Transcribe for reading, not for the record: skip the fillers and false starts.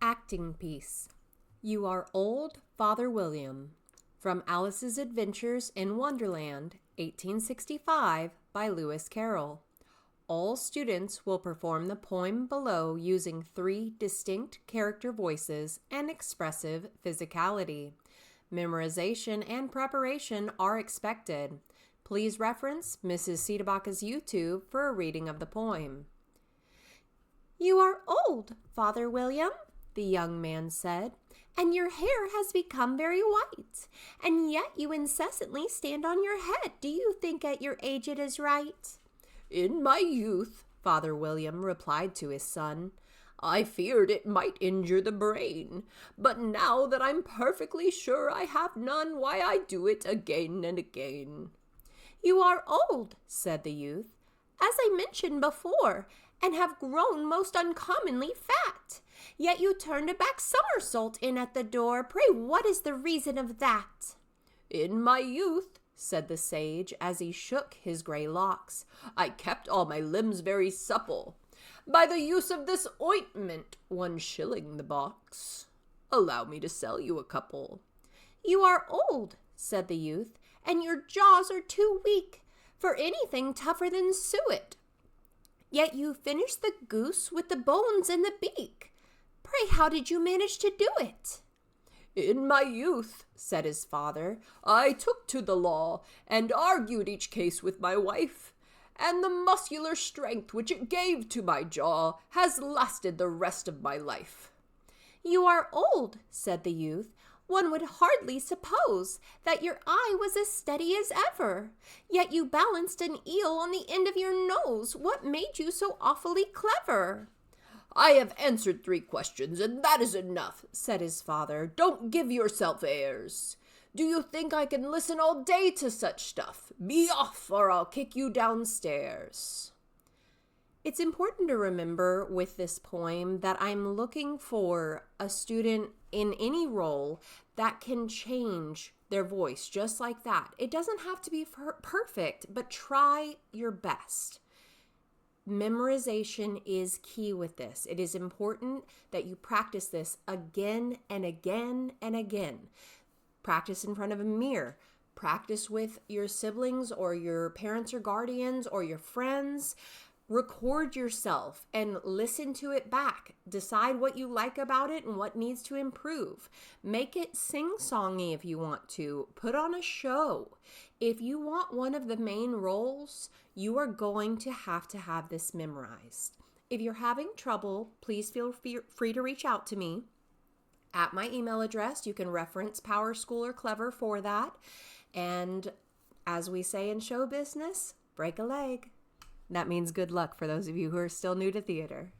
Acting Piece. You Are Old, Father William. From Alice's Adventures in Wonderland, 1865, by Lewis Carroll. All students will perform the poem below using 3 distinct character voices and expressive physicality. Memorization and preparation are expected. Please reference Mrs. CdeBaca's YouTube for a reading of the poem. "You are old, Father William," the young man said, "and your hair has become very white, and yet you incessantly stand on your head. Do you think at your age it is right?" "In my youth," Father William replied to his son, "I feared it might injure the brain, but now that I'm perfectly sure I have none, why I do it again and again." "You are old," said the youth, "as I mentioned before, and have grown most uncommonly fat. Yet you turned a back somersault in at the door. Pray, what is the reason of that?" "In my youth," said the sage, as he shook his gray locks, "I kept all my limbs very supple. By the use of this ointment, 1 shilling the box. Allow me to sell you a couple." "You are old," said the youth, "and your jaws are too weak for anything tougher than suet. Yet you finished the goose with the bones and the beak. Pray, how did you manage to do it?" "In my youth," said his father, "I took to the law and argued each case with my wife, and the muscular strength which it gave to my jaw has lasted the rest of my life." "You are old," said the youth. "One would hardly suppose that your eye was as steady as ever. Yet you balanced an eel on the end of your nose. What made you so awfully clever?" "I have answered 3 questions, and that is enough," said his father. "Don't give yourself airs. Do you think I can listen all day to such stuff? Be off, or I'll kick you downstairs." It's important to remember with this poem that I'm looking for a student in any role that can change their voice just like that. It doesn't have to be perfect, but try your best. Memorization is key with this. It is important that you practice this again and again and again. Practice in front of a mirror. Practice with your siblings or your parents or guardians or your friends. Record yourself and listen to it back. Decide what you like about it and what needs to improve. Make it sing-songy if you want to. Put on a show. If you want one of the main roles, you are going to have this memorized. If you're having trouble, please feel free to reach out to me at my email address. You can reference Power School or Clever for that. And as we say in show business, break a leg. That means good luck for those of you who are still new to theater.